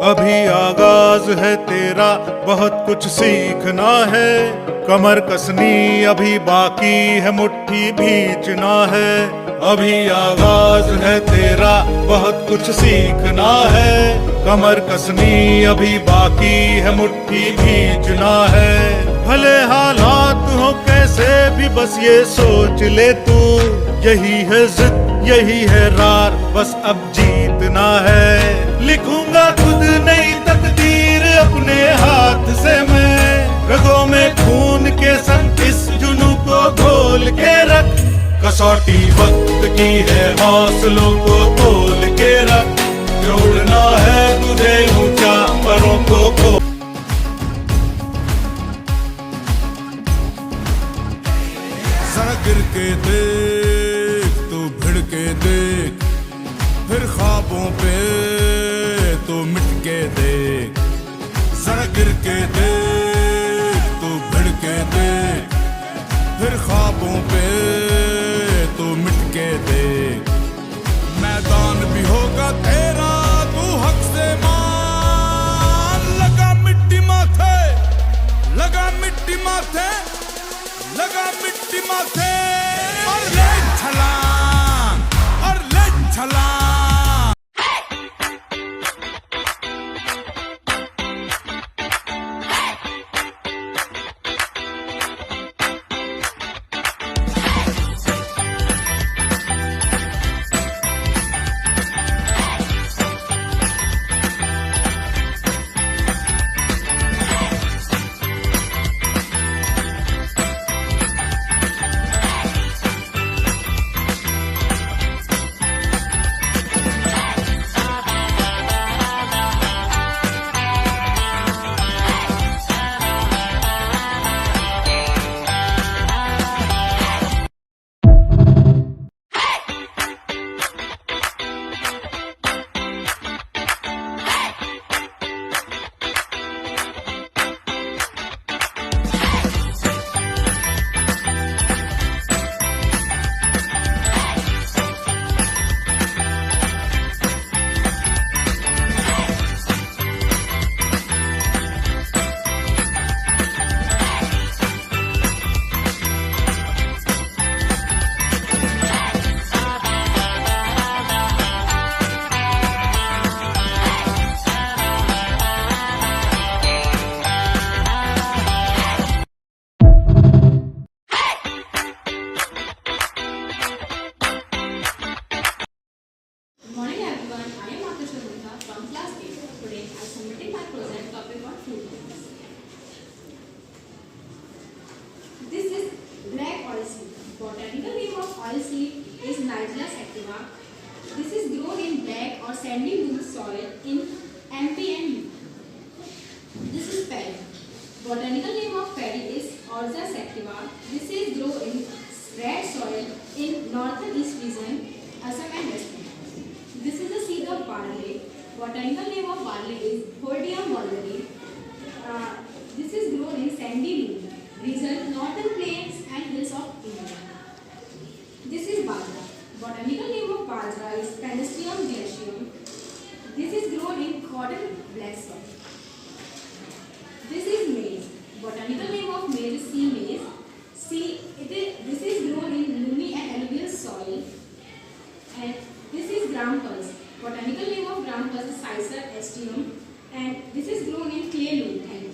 अभी आगाज है तेरा, बहुत कुछ सीखना है। कमर कसनी अभी बाकी है, मुट्ठी भींचना है। अभी आगाज है तेरा, बहुत कुछ सीखना है। कमर कसनी अभी बाकी है, मुट्ठी भींचना है। भले हालात हो कैसे भी, बस ये सोच ले तू, यही है जिद यही है रार, बस अब जीतना है। लिखूंगा खुद नई तकदीर अपने हाथ से मैं, रगों में खून के संग इस जुनू को घोल के रख। कसौटी वक्त की है, हौसलों को तोल के रख। जोड़ना है तुझे ऊंचा, परों को खो। जरा गिर के देख, तू भिड़ के देख, फिर ख्वाबों पे तू मिट के देख। जरा गिर के देख, तू भिड़ के देख, फिर ख्वाबों पे तू मिट के देख। मैदान भी होगा तेरा, तू हक से मान। लगा मिट्टी माथे, लगा मिट्टी माथे, लगा मिट्टी माथे, और ले छलांग, और ले छलांग। Botanical name of oil seed is Nigella sativa. This is grown in black or sandy loam soil in MP and UP. This is paddy. Botanical name of paddy is Orza sativa. This is grown in red soil in northern east region, Assam and West Bengal. This is the seed of barley. Botanical name of barley is Hordeum barley. This is grown in sandy loam region, northern plains and hills of India. This is bajra. Botanical name of bajra is Penicillium glacium. This is grown in cotton black soil. This is maize. Botanical name of maize is sea maize. This is grown in loamy and alluvial soil. And this is gram pulse. Botanical name of gram pulse is Cicer aestium. And this is grown in clay loam. Thank you.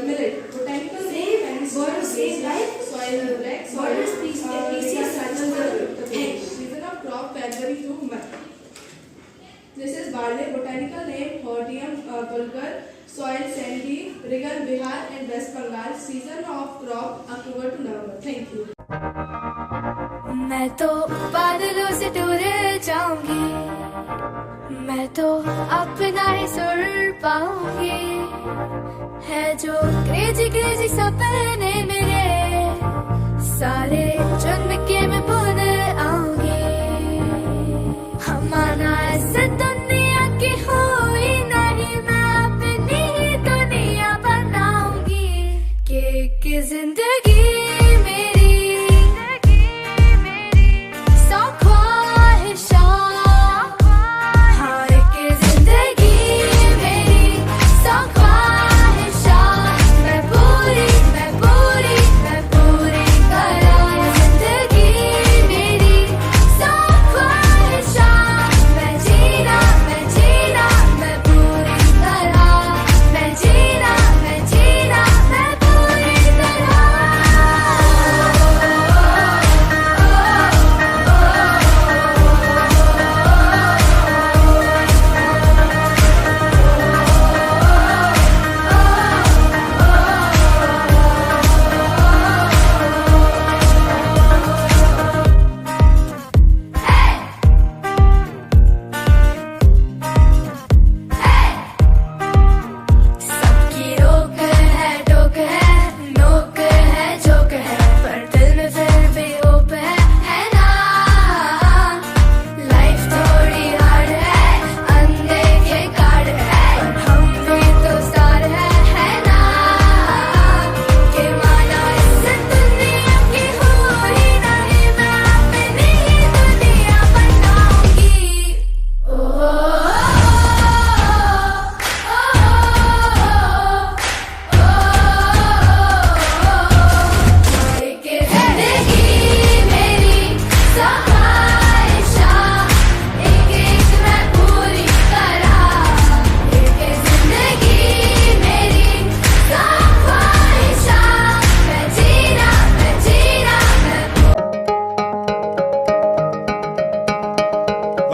Millet, botanical name, bird same life, soil black, soil species such as the season of crop February to March. This is barley, botanical name Hordeum bulgur, soil sandy, Rigal, Bihar and West Bengal. Season of crop October to November. Thank you. मैं तो बादलों से दूर जाऊंगी, मैं तो अपना ही सुर पाऊंगी। है जो क्रेजी क्रेजी सपने मेरे, सारे चुन के मैं भूल आऊंगी। हमारा ऐसे दुनिया की हुई नहीं, मैं अपनी ही दुनिया बनाऊंगी। कि जिंदगी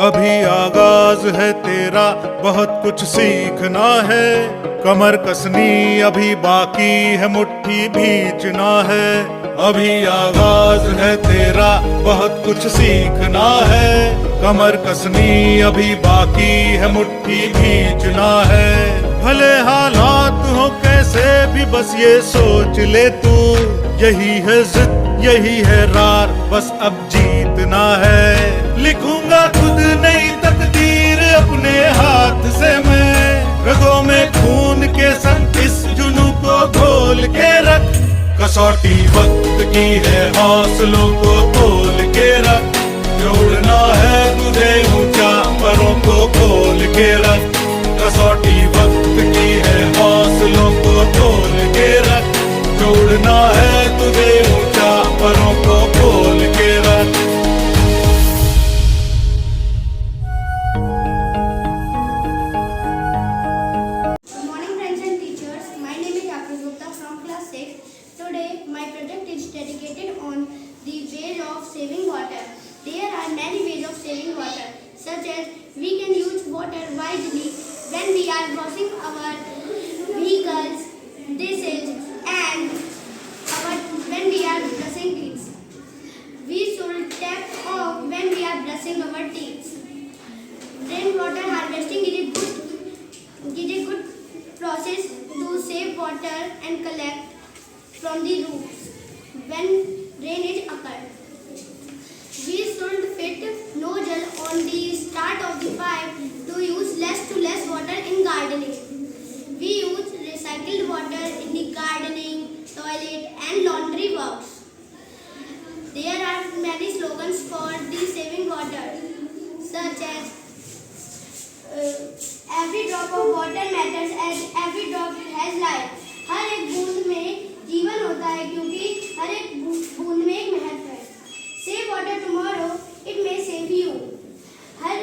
अभी आगाज है तेरा, बहुत कुछ सीखना है। कमर कसनी अभी बाकी है, मुट्ठी भींचना है। अभी आगाज है तेरा, बहुत कुछ सीखना है। कमर कसनी अभी बाकी है, मुट्ठी भींचना है। भले हालात हो कैसे भी बस ये सोच ले तू, यही है जिद यही है रार, बस अब जीतना है। लिखूंगा खुद नई तकदीर अपने हाथ से मैं, रगों में खून के संग इस जुनू को घोल के रख। कसौटी वक्त की है, हौसलों को तोल के रख। जोड़ना है तुझे ऊंचा, परों को खोल के रख। कसौटी वक्त की है, हौसलों को तोल के रख। जोड़ना है तुझे ऊंचा, परों को खोल के रख। Good morning friends and teachers. My name is Akash Gupta from class 6. Today my project is dedicated on the ways of saving water. There are many ways of saving water, such as we can use water wisely when we are washing our vehicles, dishes and when we are brushing teeth. We should tap off when we are brushing our teeth. Rainwater harvesting is a good process to save water and collect from the roofs when rain is occurred. We should fit nozzle on the start of the pipe to use less water in gardening. We use recycled water in the gardening, toilet and laundry works. There are many slogans for the saving water, such as every drop of water matters as every drop has life. हर एक बूंद में जीवन होता है क्योंकि हर एक बूंद में एक महत्व है. Save water tomorrow, it may save you. हर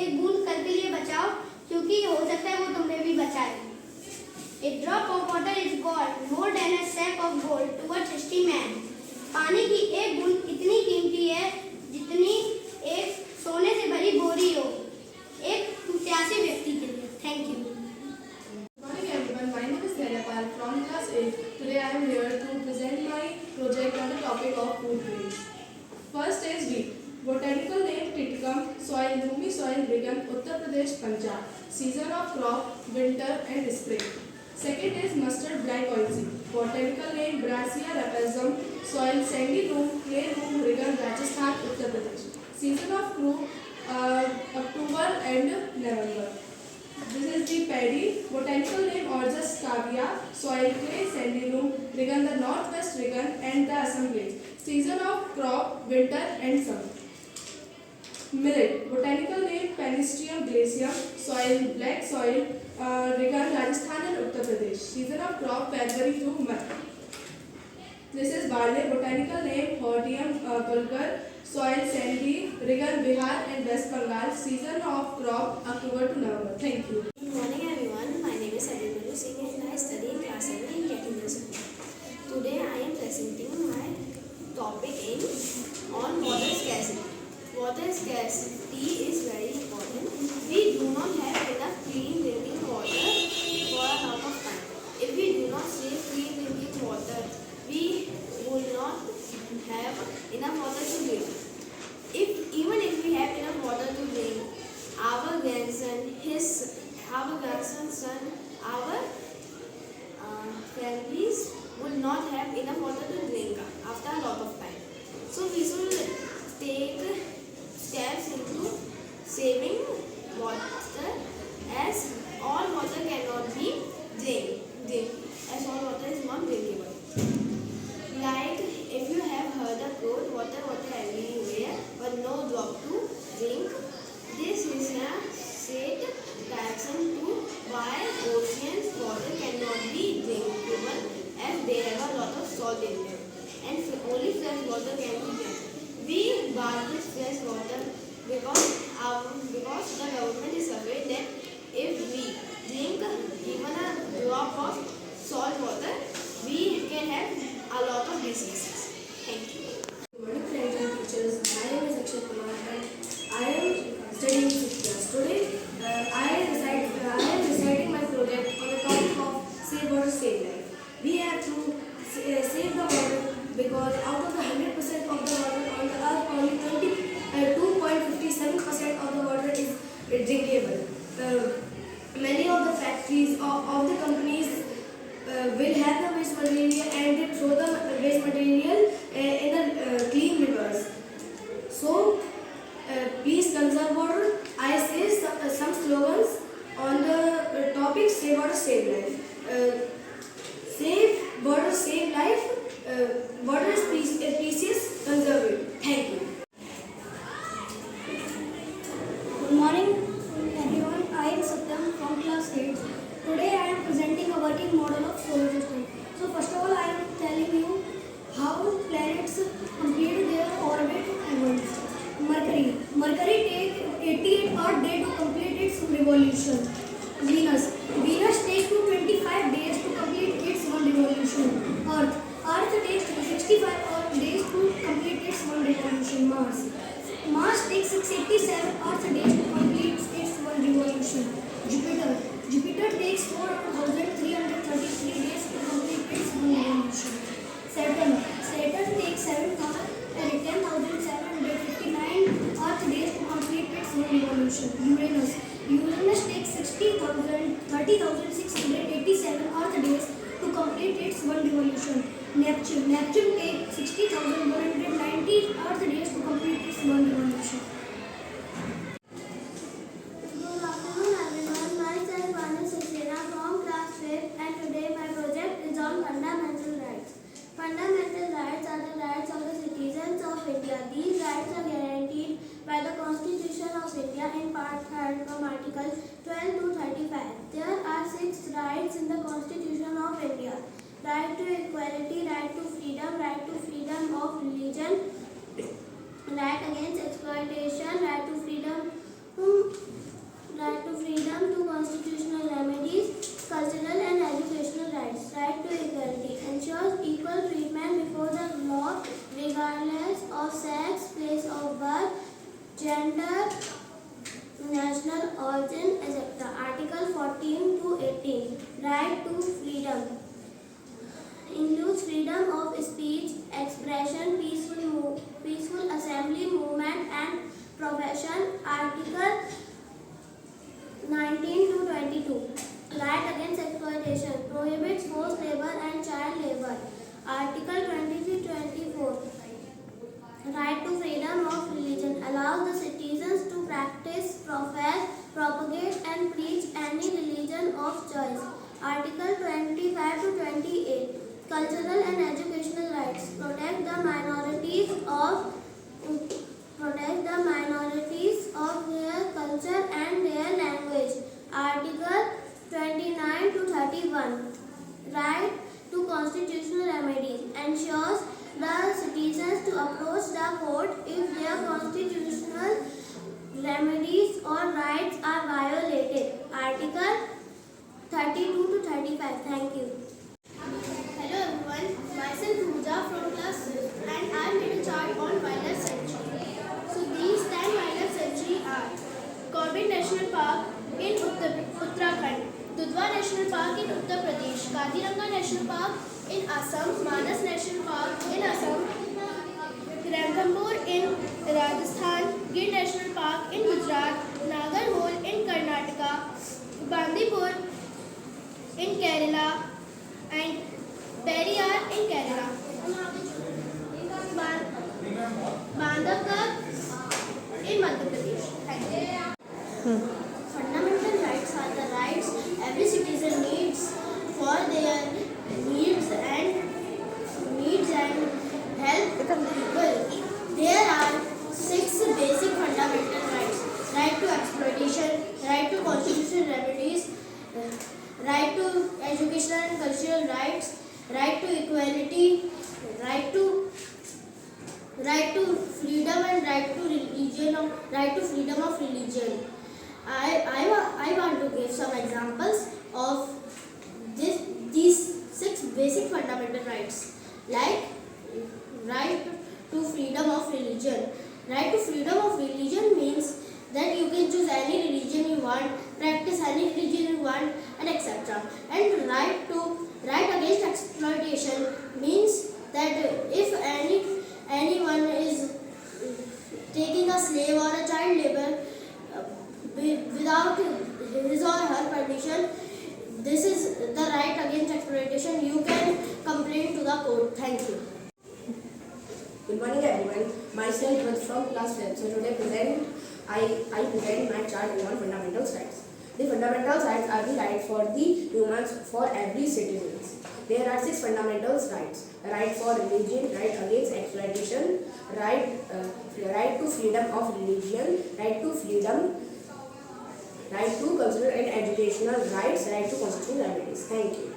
एक बूंद कल के लिए बचाओ क्योंकि हो सकता है वो तुम्हें भी बचाए. A drop of water is worth more than a sack of gold to a thirsty man. पानी की एक बूंद इतनी कीमती है जितनी एक सोने से भरी बोरी हो एक प्यासे व्यक्ति के लिए. Thank you. to present my project on the topic of food grains. First is wheat. Botanical name Titicum, soil Rumi soil, Brigham, Uttar Pradesh, Punjab. Season of crop, winter and spring. Second is mustard black oilseed. Botanical name Brassia rapazum, soil sandy loam, clay loam, Brigham, Rajasthan, Uttar Pradesh. Season of crop, October and November. This is the paddy. Botanical name Orzus cavia, soil clay, sandy loam, Brigham, the northwest Brigham and the Assam plains. Season of crop, winter and summer. Millet. Botanical name Panistium glacium, soil black soil, Rigan, Rajasthan and Uttar Pradesh. Season of crop February to March. This is barley. Botanical name Hortium bulgur, soil sandy, Rigan, Bihar and West Bengal. Season of crop October to November. Thank you. Good morning everyone, my name is Aditya Singh and I study in class 7 in Technical School. Today I am presenting my topic on water scarcity. Water scarcity is very important. We do not have enough clean drinking water for a lot of time. If we do not save clean drinking water, we will not have enough water to drink. Even if we have enough water to drink, our grandson, son, our families would not have enough water to drink after a lot of time. So we should take steps into saving water, as all water cannot be drink, as all water is not drinkable. Like if you have heard a quote, water everywhere but no drop to drink. This is a said reaction to why oceans water cannot be drinkable, as they have a lot of salt in them and only fresh water can be drink. We garnish fresh water because the government is afraid that if we drink even a drop of salt water, we can have a lot of diseases. Thank you. Good morning friends and teachers, my name is Akshay Kumar and I am studying 6th class. Today I am reciting my project on the topic of Save Water, Save Life. We have to save the water because out of the 100% of the water on the earth, only 2.57% of the water is drinkable. Many of the factories of the companies will have the waste material and they throw the waste material in the clean rivers. So please conserve water. I say some slogans on the topic Save Water, Save Life. Save water, save life. Water is precious, conserve it. Thank you. Good morning everyone, I am Satyam from class 8. Today I am presenting a working model of solar system. So first of all I am telling you how planets complete their orbit once. Mercury takes 88 odd days to complete its revolution. Venus takes 25 days to complete its one revolution. Earth takes 65 odd days to complete its one revolution. Mars takes 687 odd days to complete its one revolution. Jupiter takes 4,333 days to complete its one revolution. Saturn takes 10,759 odd days to complete its one revolution. Uranus takes 30,687 odd days to complete its one revolution. Neptune takes 60,190 odd days to complete its one revolution. Good afternoon everyone, myself Vanu Saxena from class 5th and today my project is on fundamental rights. Fundamental rights are the rights of the citizens of India. These rights are guaranteed by the Constitution of India in Part 3 from Article 12 to 35. There are 6 rights in the Constitution of India. Right to equality, right to freedom of religion, right against exploitation, right to freedom to constitutional remedies, cultural and educational rights. Right to equality ensures equal treatment before the law regardless of sex, place of birth, gender, national origin, etc. Article 14 to 18. Right to freedom includes freedom of speech, expression, peaceful assembly, movement, and profession. Article 19 to 22. Right against exploitation, prohibits forced labor and child labor. Article 23-24. Right to freedom of religion, allows the citizens to practice, profess, propagate and preach any religion of choice. Article 25 to 28. Cultural and educational rights, protect the minorities of their culture and their language. Article 29 to 31. Right to constitutional remedies, ensures the citizens to approach the court if their constitutional remedies or rights are violated. Article 32 to 35. Thank you. Hello everyone, myself Pooja from class 6th and I made a chart on wildlife sanctuary. So these 10 wildlife sanctuary are Corbett National Park in Uttarakhand, Dudhwa National Park in Uttar Pradesh, Kaziranga National Park in Assam, Manas National Park in Assam, Ranthambore in Rajasthan, Gir National Park in Gujarat, Nagarhole in Karnataka, Bandipur in Kerala and Periyar in Kerala. Bandhavgarh in Madhya Pradesh. Thank you. Fundamental rights are the rights every citizen needs for their needs and help people. There are 6 basic fundamental rights: right to exploitation, right to constitutional remedies, right to educational and cultural rights, right to equality, right to freedom and right to freedom of religion. I want to give some examples of these 6 basic fundamental rights, like right to freedom of religion. Right to freedom of religion means that you can choose any religion you want, practice any religion you want, and etc. And right against exploitation means that if anyone is taking a slave or a child labor without his or her permission, this is the right against exploitation. You can complain to the court. Thank you. Good morning everyone, myself was from class 10. So today I present my chart on fundamental rights. The fundamental rights are the rights for the humans, for every citizen. There are 6 fundamental rights: right for religion, right against exploitation, right to freedom of religion, right to cultural and educational rights, right to constitutional remedies. Thank you.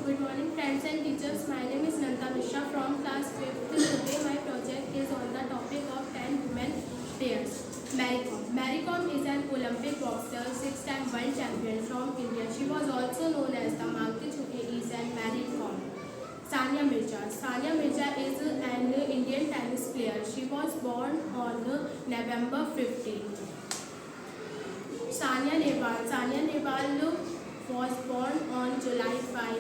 Good morning friends and teachers. My name is Nanta Mishra from class 5th. Today my project is on the topic of 10 women players. Mary Kom. Mary Kom is an Olympic boxer, 6-time world champion from India. She was also known as the Mangte Chhuke Is and Mary Kom. Sania Mirza. Sania Mirza is an Indian tennis player. She was born on November 15. Sania Nehwal. Sania Nehwal was born on July 5.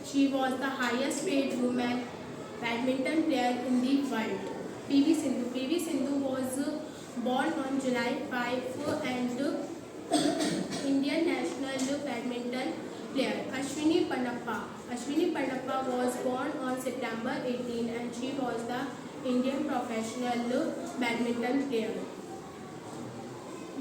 She was the highest paid woman badminton player in the world. PV Sindhu. PV Sindhu was born on July 5 and Indian national badminton player. Ashwini Ponnappa. Ashwini Ponnappa was born on September 18 and she was the Indian professional badminton player.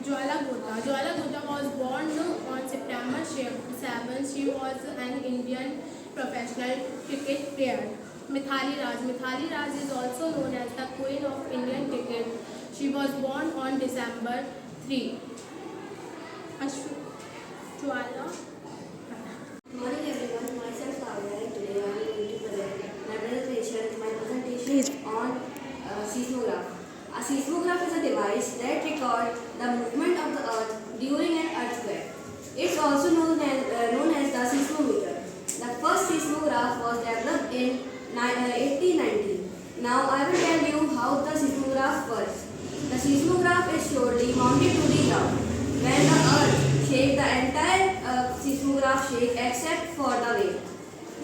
Jwala Gota. Jwala Gota was born on September 7. She was an Indian professional cricket player. Mithali Raj. Mithali Raj is also known as the Queen of Indian cricket. She was born on December 3. Jwala. Good morning everyone, myself Kavya and today I am going to present my presentation. My presentation is on seismograph. A seismograph is a device that records the movement of the earth during an earthquake. It's also known as the seismometer. The first seismograph was developed in 1890. Now I will tell you how the seismograph works. The seismograph is surely mounted to the ground. When the earth shakes, the entire seismograph shakes except for the wave.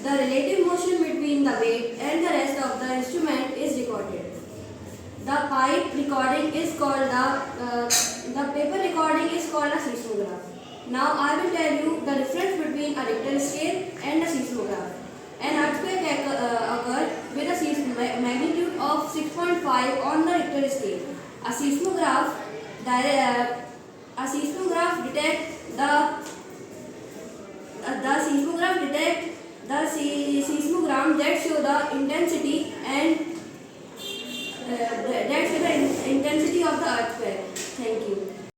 The relative motion between the weight and the rest of the instrument is recorded. The pipe recording is called the paper recording is called a seismograph. Now I will tell you the difference between a Richter scale and a seismograph. An earthquake occurred with a magnitude of 6.5 on the Richter scale. A seismograph detects